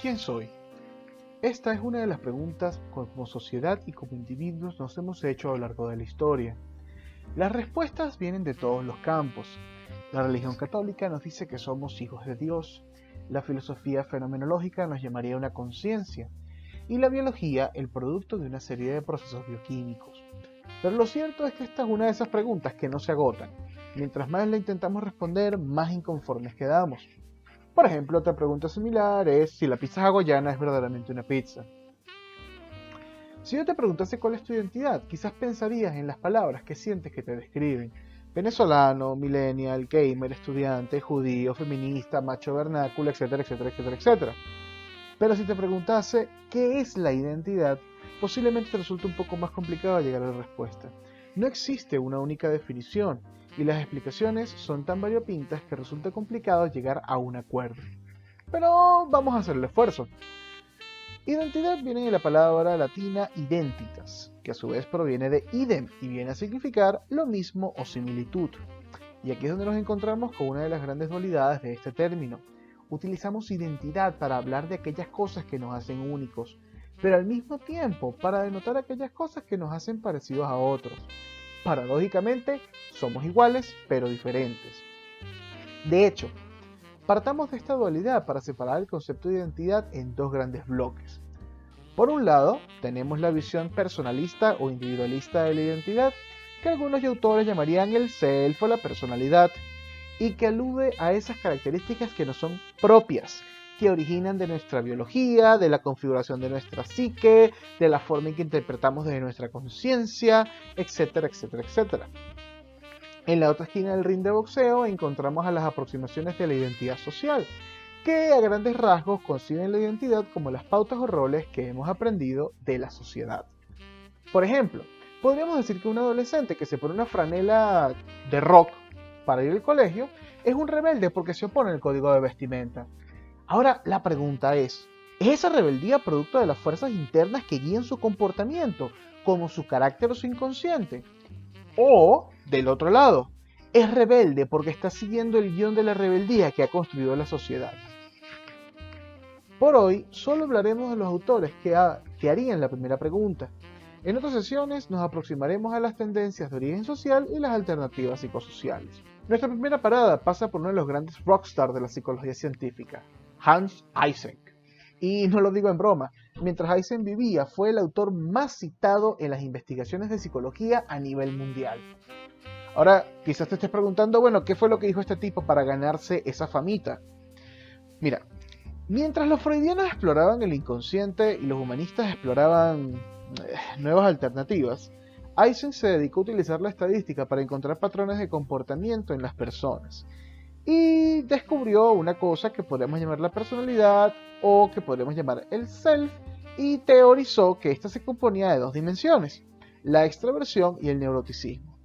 ¿Quién soy? Esta es una de las preguntas que como sociedad y como individuos nos hemos hecho a lo largo de la historia. Las respuestas vienen de todos los campos. La religión católica nos dice que somos hijos de Dios, la filosofía fenomenológica nos llamaría una conciencia, y la biología el producto de una serie de procesos bioquímicos. Pero lo cierto es que esta es una de esas preguntas que no se agotan. Mientras más la intentamos responder, más inconformes quedamos. Por ejemplo, otra pregunta similar es si la pizza hawaiana es verdaderamente una pizza. Si yo te preguntase cuál es tu identidad, quizás pensarías en las palabras que sientes que te describen. Venezolano, millennial, gamer, estudiante, judío, feminista, macho vernáculo, etcétera, etcétera, etcétera, etcétera. Pero si te preguntase qué es la identidad, posiblemente te resulte un poco más complicado llegar a la respuesta. No existe una única definición, y las explicaciones son tan variopintas que resulta complicado llegar a un acuerdo. Pero vamos a hacer el esfuerzo. Identidad viene de la palabra latina identitas, que a su vez proviene de idem y viene a significar lo mismo o similitud. Y aquí es donde nos encontramos con una de las grandes dualidades de este término. Utilizamos identidad para hablar de aquellas cosas que nos hacen únicos, pero al mismo tiempo para denotar aquellas cosas que nos hacen parecidos a otros. Paradójicamente, somos iguales pero diferentes. De hecho, partamos de esta dualidad para separar el concepto de identidad en dos grandes bloques. Por un lado, tenemos la visión personalista o individualista de la identidad, que algunos autores llamarían el self o la personalidad, y que alude a esas características que nos son propias, que originan de nuestra biología, de la configuración de nuestra psique, de la forma en que interpretamos desde nuestra conciencia, etcétera, etcétera, etcétera. En la otra esquina del ring de boxeo encontramos a las aproximaciones de la identidad social, que a grandes rasgos conciben la identidad como las pautas o roles que hemos aprendido de la sociedad. Por ejemplo, podríamos decir que un adolescente que se pone una franela de rock para ir al colegio es un rebelde porque se opone al código de vestimenta. Ahora la pregunta ¿es esa rebeldía producto de las fuerzas internas que guían su comportamiento, como su carácter o su inconsciente? O, del otro lado, ¿es rebelde porque está siguiendo el guión de la rebeldía que ha construido la sociedad? Por hoy, solo hablaremos de los autores que harían la primera pregunta. En otras sesiones nos aproximaremos a las tendencias de origen social y las alternativas psicosociales. Nuestra primera parada pasa por uno de los grandes rockstars de la psicología científica, Hans Eysenck. Y no lo digo en broma, mientras Eysenck vivía fue el autor más citado en las investigaciones de psicología a nivel mundial. Ahora, quizás te estés preguntando, bueno, ¿qué fue lo que dijo este tipo para ganarse esa famita? Mira, mientras los freudianos exploraban el inconsciente y los humanistas exploraban nuevas alternativas, Eysenck se dedicó a utilizar la estadística para encontrar patrones de comportamiento en las personas. Y descubrió una cosa que podemos llamar la personalidad o que podemos llamar el self, y teorizó que ésta se componía de dos dimensiones, la extraversión y el neuroticismo.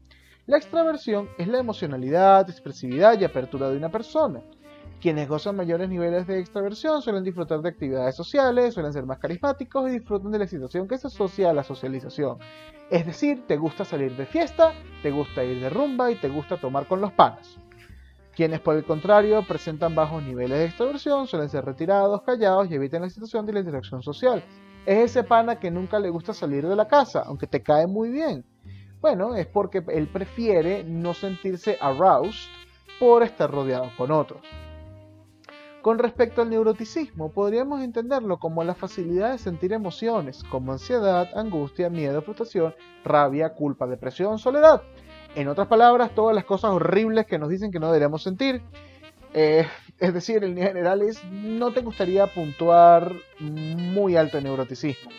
La extraversión es la emocionalidad, expresividad y apertura de una persona. Quienes gozan mayores niveles de extraversión suelen disfrutar de actividades sociales, suelen ser más carismáticos y disfrutan de la excitación que se asocia a la socialización. Es decir, te gusta salir de fiesta, te gusta ir de rumba y te gusta tomar con los panas. Quienes por el contrario presentan bajos niveles de extroversión suelen ser retirados, callados y evitan la excitación de la interacción social. Es ese pana que nunca le gusta salir de la casa, aunque te cae muy bien. Bueno, es porque él prefiere no sentirse aroused por estar rodeado con otros. Con respecto al neuroticismo, podríamos entenderlo como la facilidad de sentir emociones, como ansiedad, angustia, miedo, frustración, rabia, culpa, depresión, soledad. En otras palabras, todas las cosas horribles que nos dicen que no deberíamos sentir. Es decir, en general no te gustaría puntuar muy alto en neuroticismo.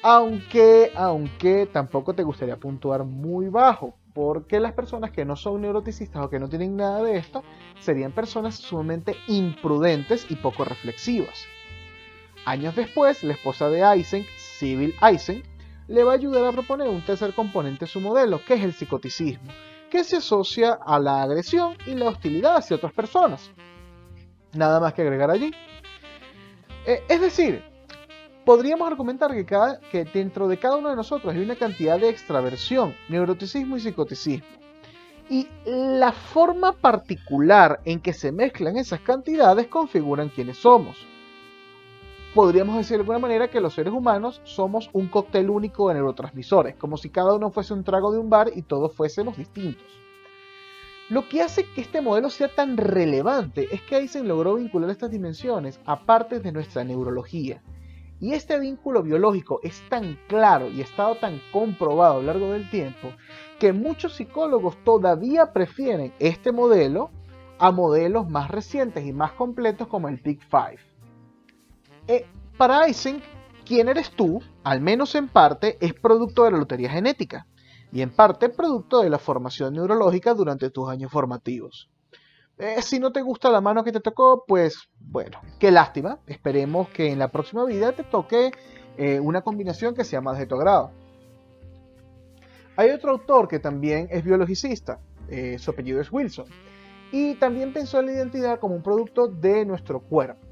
Aunque tampoco te gustaría puntuar muy bajo, porque las personas que no son neuroticistas o que no tienen nada de esto, serían personas sumamente imprudentes y poco reflexivas. Años después, la esposa de Eysenck, Sibyl Eysenck, le va a ayudar a proponer un tercer componente de su modelo, que es el psicoticismo, que se asocia a la agresión y la hostilidad hacia otras personas. Nada más que agregar allí. Es decir, podríamos argumentar que dentro de cada uno de nosotros hay una cantidad de extraversión, neuroticismo y psicoticismo. Y la forma particular en que se mezclan esas cantidades configuran quiénes somos. podríamos decir de alguna manera que los seres humanos somos un cóctel único de neurotransmisores, como si cada uno fuese un trago de un bar y todos fuésemos distintos. Lo que hace que este modelo sea tan relevante es que Eisen logró vincular estas dimensiones a partes de nuestra neurología. Y este vínculo biológico es tan claro y ha estado tan comprobado a lo largo del tiempo que muchos psicólogos todavía prefieren este modelo a modelos más recientes y más completos como el Big Five. Para Eisen, quién eres tú, al menos en parte, es producto de la lotería genética y en parte producto de la formación neurológica durante tus años formativos. Si no te gusta la mano que te tocó, pues bueno, qué lástima. Esperemos que en la próxima vida te toque una combinación que sea más de tu agrado. Hay otro autor que también es biologicista, su apellido es Wilson, y también pensó en la identidad como un producto de nuestro cuerpo.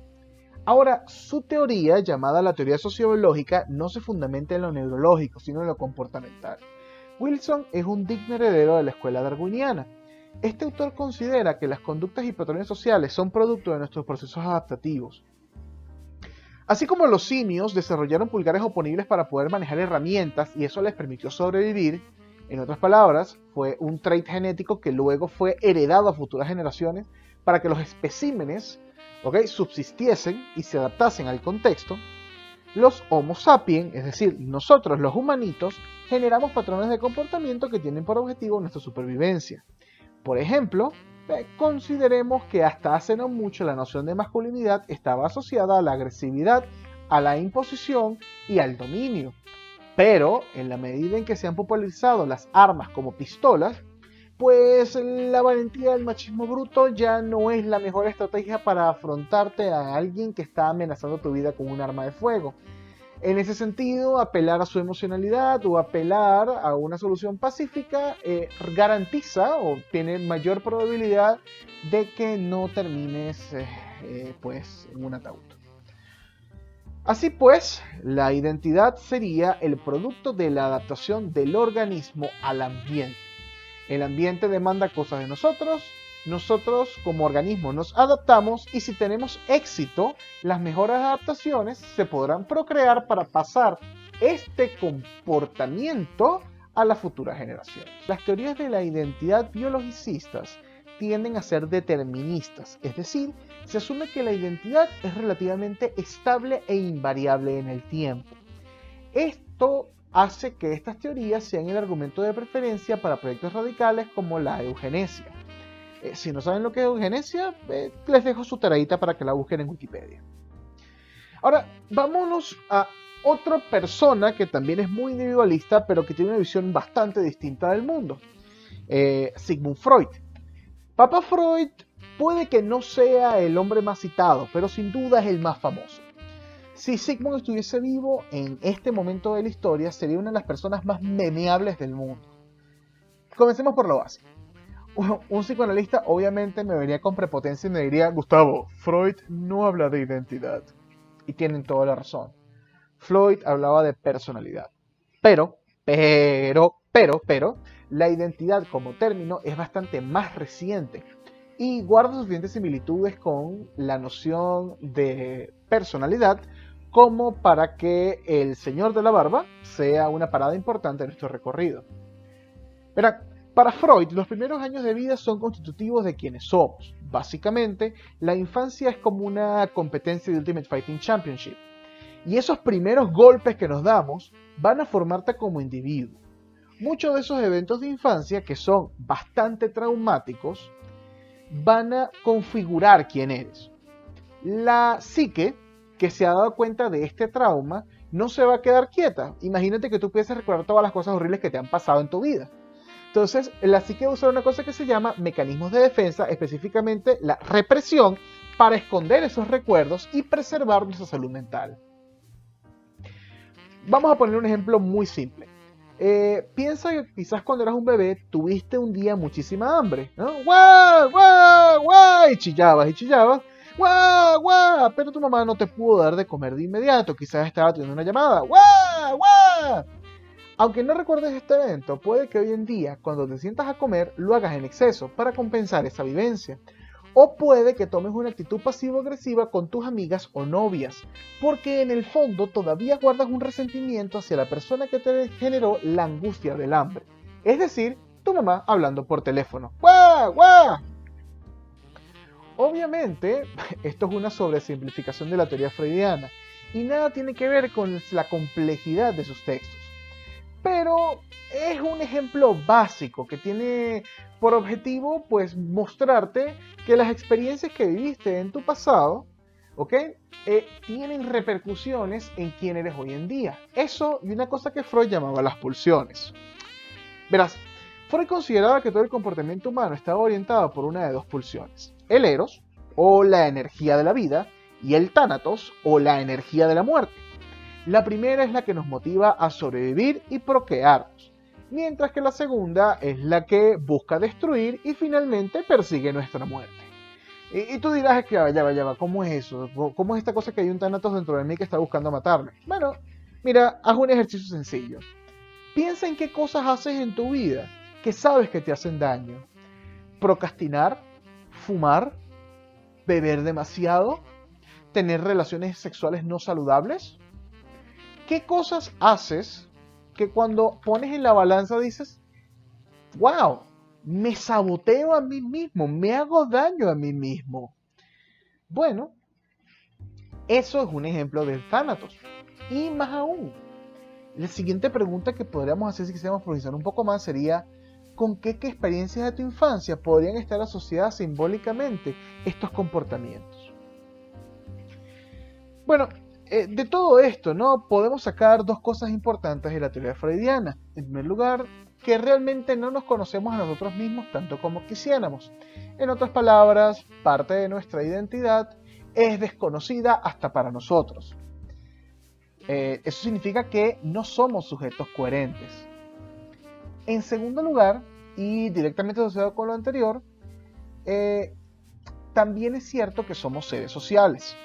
Ahora, su teoría, llamada la teoría sociobiológica, no se fundamenta en lo neurológico, sino en lo comportamental. Wilson es un digno heredero de la escuela darwiniana. Este autor considera que las conductas y patrones sociales son producto de nuestros procesos adaptativos. Así como los simios desarrollaron pulgares oponibles para poder manejar herramientas y eso les permitió sobrevivir, en otras palabras, fue un trait genético que luego fue heredado a futuras generaciones para que los especímenes subsistiesen y se adaptasen al contexto. Los Homo sapiens, es decir, nosotros los humanitos, generamos patrones de comportamiento que tienen por objetivo nuestra supervivencia. Por ejemplo, consideremos que hasta hace no mucho la noción de masculinidad estaba asociada a la agresividad, a la imposición y al dominio. Pero en la medida en que se han popularizado las armas como pistolas, pues la valentía del machismo bruto ya no es la mejor estrategia para afrontarte a alguien que está amenazando tu vida con un arma de fuego. En ese sentido, apelar a su emocionalidad o apelar a una solución pacífica garantiza o tiene mayor probabilidad de que no termines en un ataúd. Así pues, la identidad sería el producto de la adaptación del organismo al ambiente. El ambiente demanda cosas de nosotros como organismo nos adaptamos y si tenemos éxito, las mejores adaptaciones se podrán procrear para pasar este comportamiento a las futuras generaciones. Las teorías de la identidad biologicistas tienden a ser deterministas, es decir, se asume que la identidad es relativamente estable e invariable en el tiempo. Esto hace que estas teorías sean el argumento de preferencia para proyectos radicales como la eugenesia. Si no saben lo que es eugenesia, les dejo su tareita para que la busquen en Wikipedia. Ahora, vámonos a otra persona que también es muy individualista, pero que tiene una visión bastante distinta del mundo. Sigmund Freud. Papa Freud puede que no sea el hombre más citado, pero sin duda es el más famoso. Si Sigmund estuviese vivo en este momento de la historia, sería una de las personas más memeables del mundo. Comencemos por lo básico. Un psicoanalista obviamente me vería con prepotencia y me diría: Gustavo, Freud no habla de identidad. Y tienen toda la razón. Freud hablaba de personalidad. Pero, la identidad como término es bastante más reciente y guarda suficientes similitudes con la noción de personalidad como para que el señor de la barba sea una parada importante en nuestro recorrido. Verán, para Freud, los primeros años de vida son constitutivos de quienes somos. Básicamente, la infancia es como una competencia de Ultimate Fighting Championship. Y esos primeros golpes que nos damos van a formarte como individuo. Muchos de esos eventos de infancia, que son bastante traumáticos, van a configurar quién eres. La psique, que se ha dado cuenta de este trauma, no se va a quedar quieta. Imagínate que tú pudieses recordar todas las cosas horribles que te han pasado en tu vida. Entonces, la psique usa una cosa que se llama mecanismos de defensa, específicamente la represión, para esconder esos recuerdos y preservar nuestra salud mental. Vamos a poner un ejemplo muy simple. Piensa que quizás cuando eras un bebé tuviste un día muchísima hambre, ¿no? ¡Guau, guau, guau! Y chillabas, ¡guau, guau! Pero tu mamá no te pudo dar de comer de inmediato, quizás estaba teniendo una llamada, ¡guau, guau! Aunque no recuerdes este evento, puede que hoy en día, cuando te sientas a comer, lo hagas en exceso para compensar esa vivencia. O puede que tomes una actitud pasivo-agresiva con tus amigas o novias, porque en el fondo todavía guardas un resentimiento hacia la persona que te generó la angustia del hambre. Es decir, tu mamá hablando por teléfono. ¡Guau, guau! Obviamente, esto es una sobresimplificación de la teoría freudiana y nada tiene que ver con la complejidad de sus textos. Pero es un ejemplo básico que tiene por objetivo pues mostrarte que las experiencias que viviste en tu pasado, ¿ok? Tienen repercusiones en quién eres hoy en día. Eso y una cosa que Freud llamaba las pulsiones. Verás, Freud consideraba que todo el comportamiento humano estaba orientado por una de dos pulsiones: el eros, o la energía de la vida, y el tánatos, o la energía de la muerte. La primera es la que nos motiva a sobrevivir y procrearnos, mientras que la segunda es la que busca destruir y finalmente persigue nuestra muerte. Y tú dirás que ya va, ¿cómo es eso? ¿Cómo es esta cosa que hay un tánatos dentro de mí que está buscando matarme? Bueno, mira, haz un ejercicio sencillo. Piensa en qué cosas haces en tu vida que sabes que te hacen daño. Procrastinar, fumar, beber demasiado, tener relaciones sexuales no saludables. ¿Qué cosas haces que cuando pones en la balanza dices, wow, me saboteo a mí mismo, me hago daño a mí mismo? Bueno, eso es un ejemplo del tánatos. Y más aún, la siguiente pregunta que podríamos hacer si quisiéramos profundizar un poco más sería, ¿con qué experiencias de tu infancia podrían estar asociadas simbólicamente estos comportamientos? Bueno, de todo esto, ¿no? Podemos sacar dos cosas importantes de la teoría freudiana. En primer lugar, que realmente no nos conocemos a nosotros mismos tanto como quisiéramos. En otras palabras, parte de nuestra identidad es desconocida hasta para nosotros. Eso significa que no somos sujetos coherentes. En segundo lugar, y directamente asociado con lo anterior, también es cierto que somos seres sociales.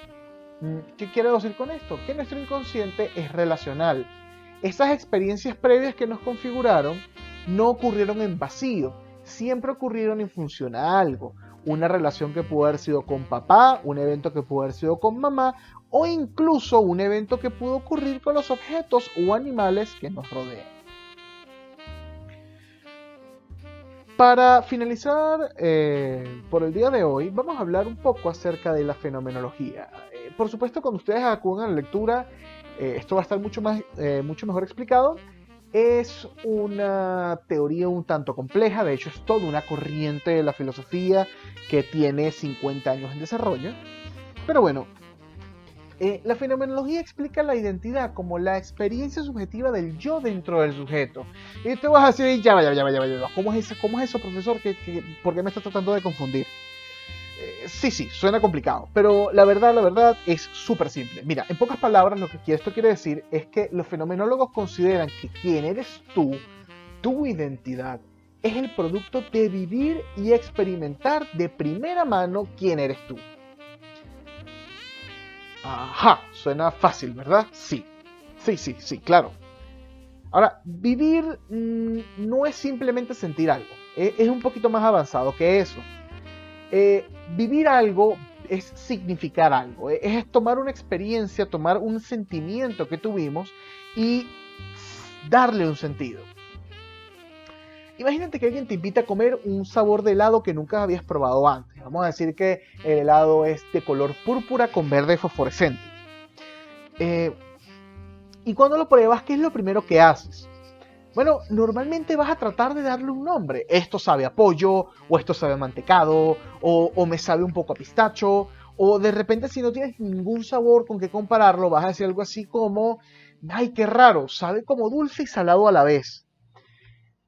¿Qué quiero decir con esto? Que nuestro inconsciente es relacional. Esas experiencias previas que nos configuraron no ocurrieron en vacío, siempre ocurrieron en función a algo. Una relación que pudo haber sido con papá, un evento que pudo haber sido con mamá, o incluso un evento que pudo ocurrir con los objetos o animales que nos rodean. Para finalizar por el día de hoy, vamos a hablar un poco acerca de la fenomenología. Por supuesto, cuando ustedes acudan a la lectura, esto va a estar mucho mejor explicado. Es una teoría un tanto compleja, de hecho es toda una corriente de la filosofía que tiene 50 años en desarrollo. Pero bueno, la fenomenología explica la identidad como la experiencia subjetiva del yo dentro del sujeto. Y te vas a decir, ya va, ¿cómo es eso, profesor? ¿Por qué me estás tratando de confundir? Sí, suena complicado, pero la verdad es súper simple. Mira, en pocas palabras lo que esto quiere decir es que los fenomenólogos consideran que quién eres tú, tu identidad, es el producto de vivir y experimentar de primera mano quién eres tú. Ajá, suena fácil, ¿verdad? Sí, claro. Ahora, vivir no es simplemente sentir algo, es un poquito más avanzado que eso. Vivir algo es significar algo, es tomar una experiencia, tomar un sentimiento que tuvimos y darle un sentido. Imagínate que alguien te invita a comer un sabor de helado que nunca habías probado antes. Vamos a decir que el helado es de color púrpura con verde fosforescente. Y cuando lo pruebas, ¿qué es lo primero que haces? Bueno, normalmente vas a tratar de darle un nombre. Esto sabe a pollo, o esto sabe a mantecado, o me sabe un poco a pistacho, o de repente si no tienes ningún sabor con qué compararlo, vas a decir algo así como, ¡ay, qué raro! Sabe como dulce y salado a la vez.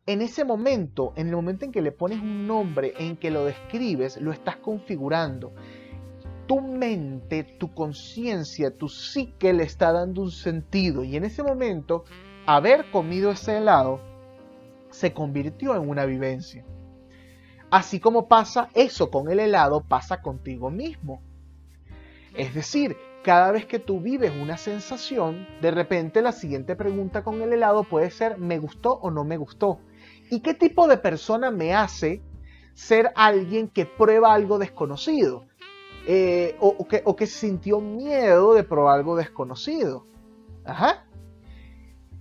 En ese momento, en el momento en que le pones un nombre, en que lo describes, lo estás configurando. Tu mente, tu conciencia, tu psique le está dando un sentido. Y en ese momento, haber comido ese helado se convirtió en una vivencia. Así como pasa eso con el helado, pasa contigo mismo. Es decir, cada vez que tú vives una sensación, de repente la siguiente pregunta con el helado puede ser, ¿me gustó o no me gustó? ¿Y qué tipo de persona me hace ser alguien que prueba algo desconocido, o que sintió miedo de probar algo desconocido. Ajá.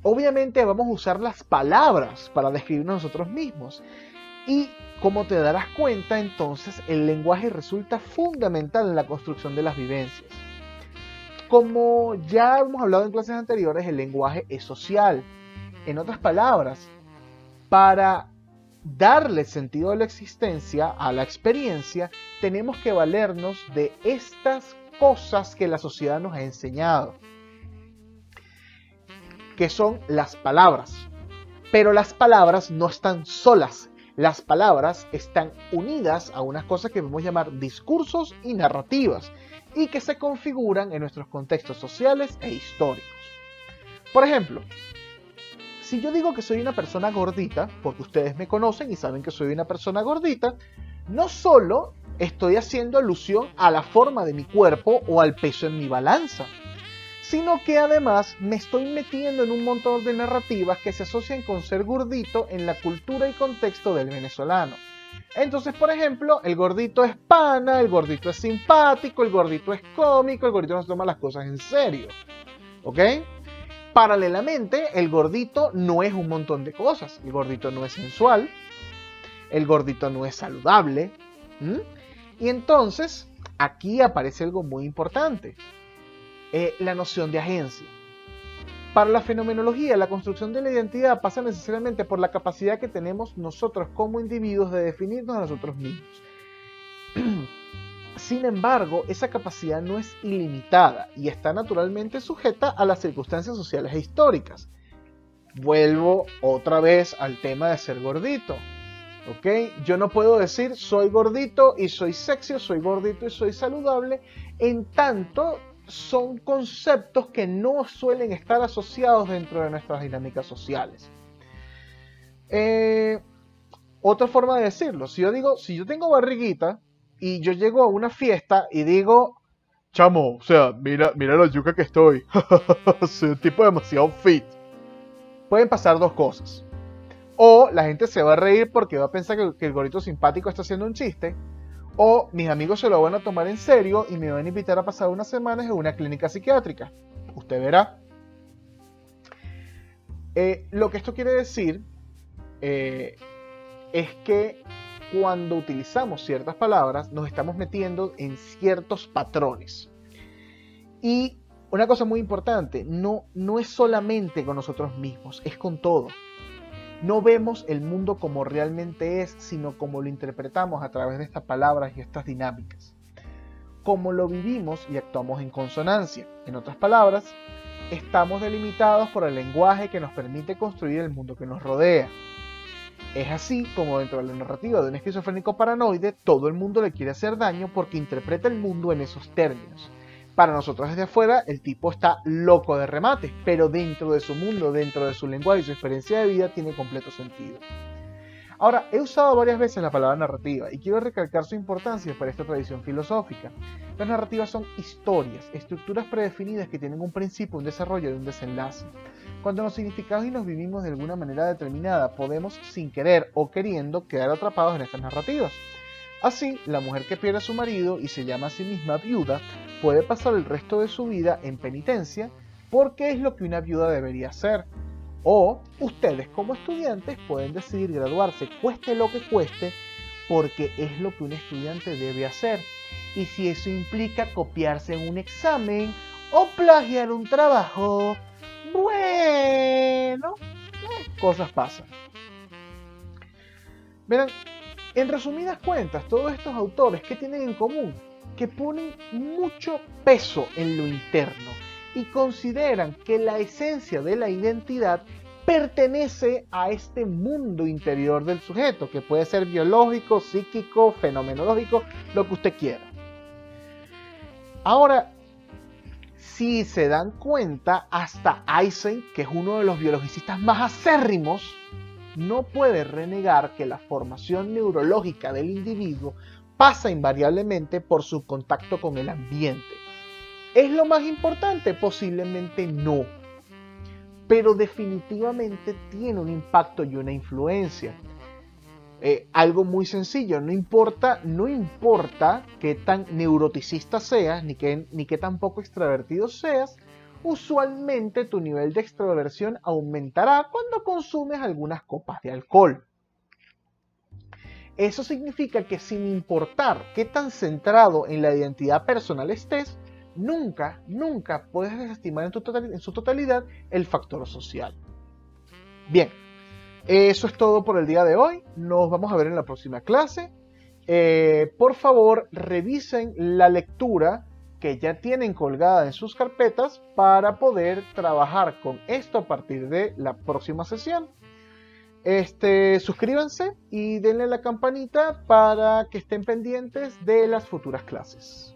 Obviamente vamos a usar las palabras para describirnos nosotros mismos. Y como te darás cuenta, entonces el lenguaje resulta fundamental en la construcción de las vivencias. Como ya hemos hablado en clases anteriores, el lenguaje es social. En otras palabras, para darle sentido a la existencia, a la experiencia, tenemos que valernos de estas cosas que la sociedad nos ha enseñado, que son las palabras. Pero las palabras no están solas. Las palabras están unidas a unas cosas que podemos llamar discursos y narrativas, y que se configuran en nuestros contextos sociales e históricos. Por ejemplo, si yo digo que soy una persona gordita, porque ustedes me conocen y saben que soy una persona gordita, no solo estoy haciendo alusión a la forma de mi cuerpo o al peso en mi balanza, sino que además me estoy metiendo en un montón de narrativas que se asocian con ser gordito en la cultura y contexto del venezolano. Entonces, por ejemplo, el gordito es pana, el gordito es simpático, el gordito es cómico, el gordito no se toma las cosas en serio. ¿Ok? Paralelamente, el gordito no es un montón de cosas. El gordito no es sensual, el gordito no es saludable. Y entonces, aquí aparece algo muy importante. La noción de agencia. Para la fenomenología, la construcción de la identidad pasa necesariamente por la capacidad que tenemos nosotros como individuos de definirnos a nosotros mismos. Sin embargo, esa capacidad no es ilimitada y está naturalmente sujeta a las circunstancias sociales e históricas. Vuelvo otra vez al tema de ser gordito. ¿Ok? Yo no puedo decir soy gordito y soy sexy, o soy gordito y soy saludable, en tanto son conceptos que no suelen estar asociados dentro de nuestras dinámicas sociales. Otra forma de decirlo, si yo tengo barriguita y yo llego a una fiesta y digo, chamo, o sea, mira la yuca que estoy, soy un tipo demasiado fit, pueden pasar dos cosas. O la gente se va a reír porque va a pensar que el gordito simpático está haciendo un chiste, o mis amigos se lo van a tomar en serio y me van a invitar a pasar unas semanas en una clínica psiquiátrica. Usted verá. Lo que esto quiere decir es que cuando utilizamos ciertas palabras nos estamos metiendo en ciertos patrones. Y una cosa muy importante, no es solamente con nosotros mismos, es con todo. No vemos el mundo como realmente es, sino como lo interpretamos a través de estas palabras y estas dinámicas. Como lo vivimos y actuamos en consonancia. En otras palabras, estamos delimitados por el lenguaje que nos permite construir el mundo que nos rodea. Es así como dentro de la narrativa de un esquizofrénico paranoide, todo el mundo le quiere hacer daño porque interpreta el mundo en esos términos. Para nosotros desde afuera, el tipo está loco de remate, pero dentro de su mundo, dentro de su lenguaje y su experiencia de vida tiene completo sentido. Ahora, he usado varias veces la palabra narrativa y quiero recalcar su importancia para esta tradición filosófica. Las narrativas son historias, estructuras predefinidas que tienen un principio, un desarrollo y un desenlace. Cuando los significados y nos vivimos de alguna manera determinada, podemos, sin querer o queriendo, quedar atrapados en estas narrativas. Así, la mujer que pierde a su marido y se llama a sí misma viuda puede pasar el resto de su vida en penitencia porque es lo que una viuda debería hacer. O ustedes como estudiantes pueden decidir graduarse cueste lo que cueste porque es lo que un estudiante debe hacer. Y si eso implica copiarse en un examen o plagiar un trabajo, bueno, cosas pasan. Verán, en resumidas cuentas, todos estos autores, ¿qué tienen en común? Que ponen mucho peso en lo interno y consideran que la esencia de la identidad pertenece a este mundo interior del sujeto, que puede ser biológico, psíquico, fenomenológico, lo que usted quiera. Ahora, si se dan cuenta, hasta Eysenck, que es uno de los biologicistas más acérrimos, no puede renegar que la formación neurológica del individuo pasa invariablemente por su contacto con el ambiente. ¿Es lo más importante? Posiblemente no, pero definitivamente tiene un impacto y una influencia. algo muy sencillo, no importa qué tan neuroticista seas, ni qué tan poco extrovertido seas, usualmente tu nivel de extroversión aumentará cuando consumes algunas copas de alcohol. Eso significa que sin importar qué tan centrado en la identidad personal estés, nunca puedes desestimar en su totalidad el factor social. Bien, eso es todo por el día de hoy. Nos vamos a ver en la próxima clase. Por favor, revisen la lectura que ya tienen colgada en sus carpetas para poder trabajar con esto a partir de la próxima sesión. Suscríbanse y denle a la campanita para que estén pendientes de las futuras clases.